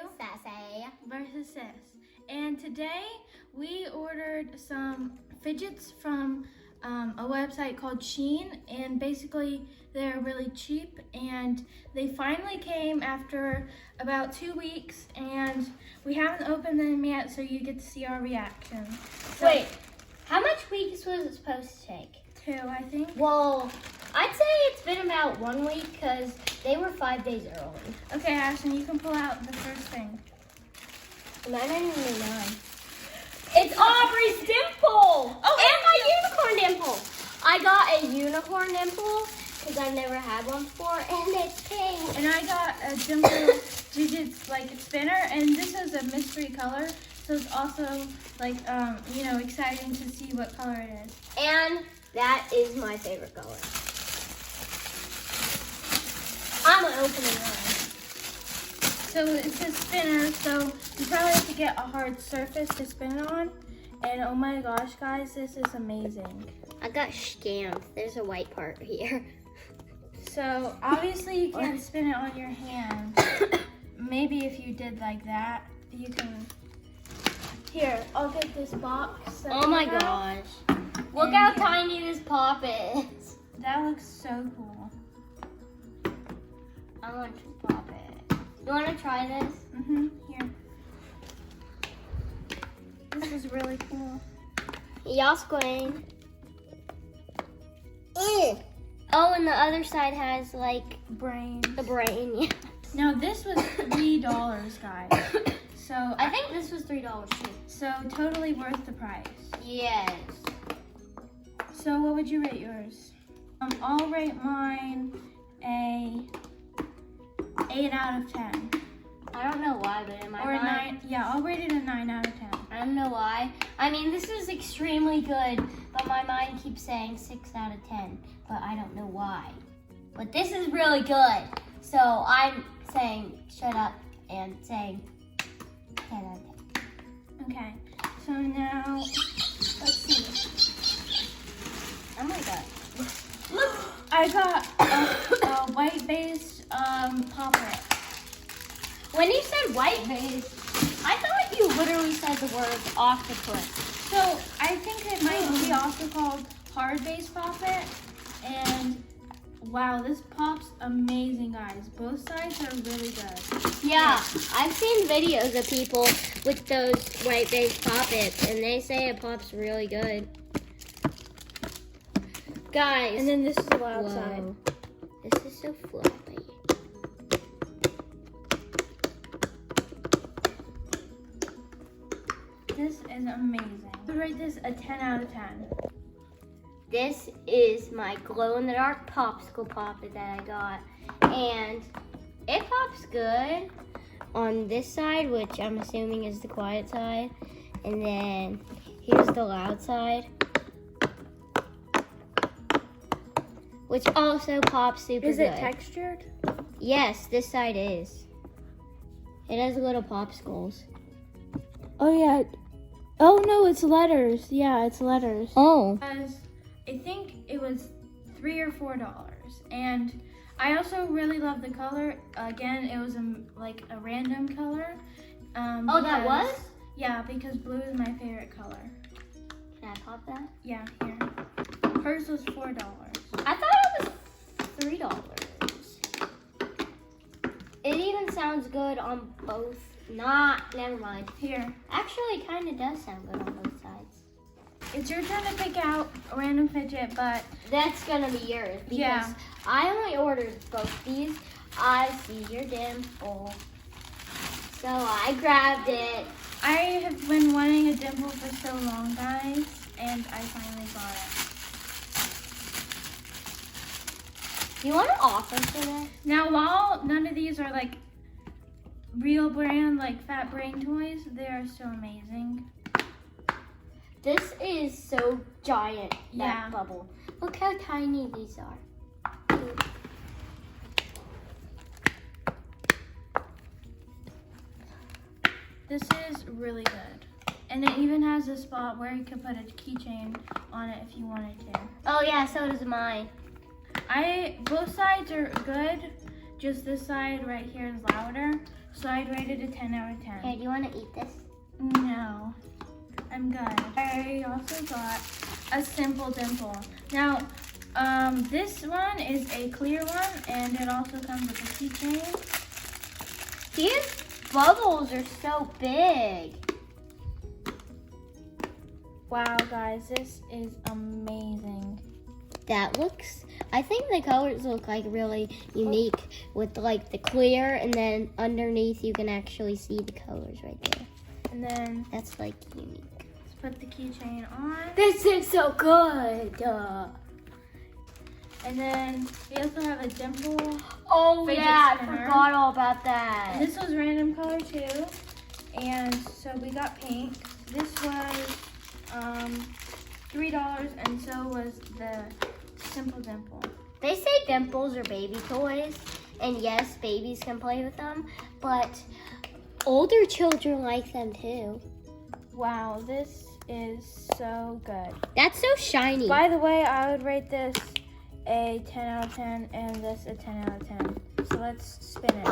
SASSY Vs SIS. And today we ordered some fidgets from a website called SHEIN, and basically they're really cheap, and they finally came after about 2 weeks, and we haven't opened them yet, so you get to see our reaction. So, Wait, how much weeks was it supposed to take? 2, I think. Well, I'd say it's been about 1 week because they were 5 days early. Okay, Ashton, you can pull out the first thing. And I didn't even know. It's Aubrey's dimple! Oh, and my unicorn dimple! I got a unicorn dimple because I've never had one before, and it's pink. And I got a Dimples Fidgets spinner, and this is a mystery color, so it's also exciting to see what color it is. And that is my favorite color. I'm opening mine. So it's a spinner, so you probably have to get a hard surface to spin it on. And oh my gosh, guys, this is amazing. I got scammed. There's a white part here. So obviously you can't spin it on your hand. Maybe if you did like that, you can. Here, I'll get this box. Oh my gosh. Look And how here. tiny this pop is. That looks so cool. I want to pop it. You want to try this? Here. This is really cool. Y'all squaring. Oh, and the other side has like Brains. the brain. Yeah. Now this was $3, guys. So I think this was $3 too. So totally worth the price. Yes. So what would you rate yours? I'll rate mine a 8 out of 10. I don't know why, but in my Or a mind, 9. Yeah, I'll rate it a 9 out of 10. I don't know why. I mean, this is extremely good, but my mind keeps saying 6 out of 10, but I don't know why. But this is really good, so I'm saying shut up and saying 10 out of 10. Okay, so now, let's see. Oh my god. Look, I got a white-based popper. When you said white base, I thought you literally said the word octopus. So I think it might be also called hard-based poppet. And wow, this pop's amazing, guys. Both sides are really good. Yeah, I've seen videos of people with those white-based poppets, and they say it pops really good. Guys. And then this is the loud Whoa. side. This is so floppy. This is amazing. I would rate this a 10 out of 10. This is my glow-in-the-dark popsicle poppet that I got, and it pops good on this side, which I'm assuming is the quiet side, and then here's the loud side, which also pops super good. Is it textured? Yes, this side is. It has little popsicles. Oh yeah. Oh no, it's letters. Yeah, it's letters. Oh. Because I think it was $3 or $4, and I also really love the color. Again, it was a random color. Oh, that was? Yeah, because blue is my favorite color. Can I pop that? Yeah, here. Hers was $4. I thought it was $3. It even sounds good on both. Never mind. Here. Actually, it kind of does sound good on both sides. It's your turn to pick out a random fidget, but That's gonna be yours because Yeah. I only ordered both these. I see your dimple, so I grabbed it. I have been wanting a dimple for so long, guys, and I finally got it. Do you want to offer for this? Now, while none of these are real brand Fat Brain toys, they are so amazing. This is so giant. Yeah. That bubble. Look how tiny these are. This is really good. And it even has a spot where you could put a keychain on it if you wanted to. Oh yeah, so does mine. Both sides are good. just this side right here is louder. So I'd rate it a 10 out of 10. Hey, do you want to eat this? No, I'm good. I also got a simple dimple. Now, this one is a clear one, and it also comes with a keychain. These bubbles are so big. Wow, guys, this is amazing. That looks, I think the colors look like really unique with like the clear, and then underneath you can actually see the colors right there. And then That's like unique. let's put the keychain on. This is so good. And then we also have a dimple. Oh Fidget yeah, I spinner. forgot all about that. And this was random color too. And so we got pink. This was $3, and so was the simple dimple. They say dimples are baby toys, and yes, babies can play with them, but older children like them too. Wow, this is so good. That's so shiny. By the way, I would rate this a 10 out of 10 and this a 10 out of 10. So let's spin it.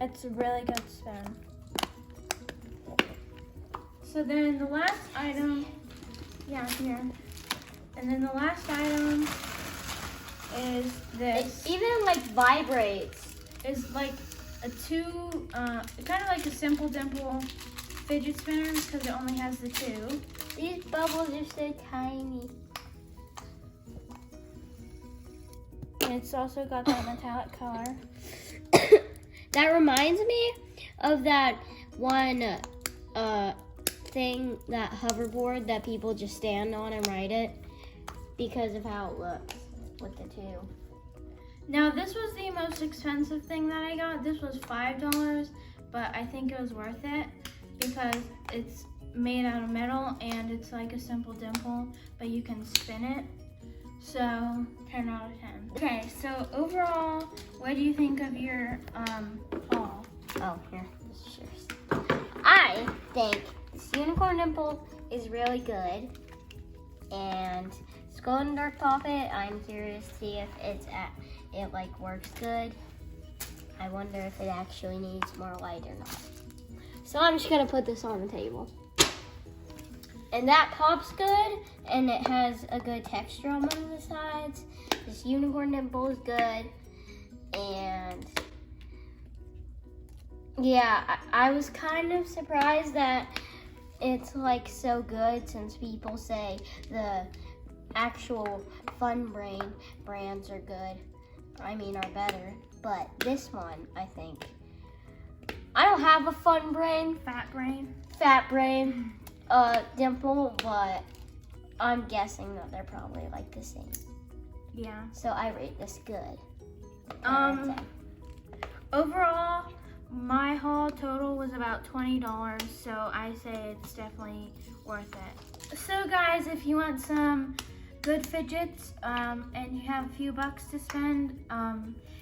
It's a really good spin. So then the last item, yeah, here. And then the last item is this. It even like vibrates. Is like a kind of like a simple dimple fidget spinner because it only has the two. These bubbles are so tiny. And it's also got that metallic color. That reminds me of that one thing, that hoverboard that people just stand on and ride it because of how it looks with the two. Now this was the most expensive thing that I got. This was $5, but I think it was worth it because it's made out of metal and it's like a simple dimple, but you can spin it. So 10 out of 10. Okay, so overall, what do you think of your haul? Oh, here, this is yours. I think this unicorn dimple is really good, and this golden dark poppet, I'm curious to see if it like works good. I wonder if it actually needs more light or not. So I'm just gonna put this on the table. And that pops good, and it has a good texture on one of the sides. This unicorn dimple is good, and yeah, I was kind of surprised that it's like so good, since people say the actual Fun Brain brands are good. I mean, are better, but this one, I think. I don't have a Fun Brain, Fat brain. dimple, but I'm guessing that they're probably like the same. Yeah. So I rate this good. Overall, my haul total was about $20, so I say it's definitely worth it. So guys, if you want some good fidgets and you have a few bucks to spend,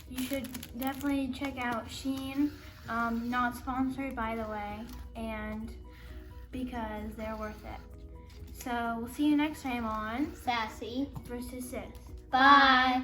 you should definitely check out SHEIN. Not sponsored, by the way, and because they're worth it. So we'll see you next time on Sassy Vs. Sis. Bye.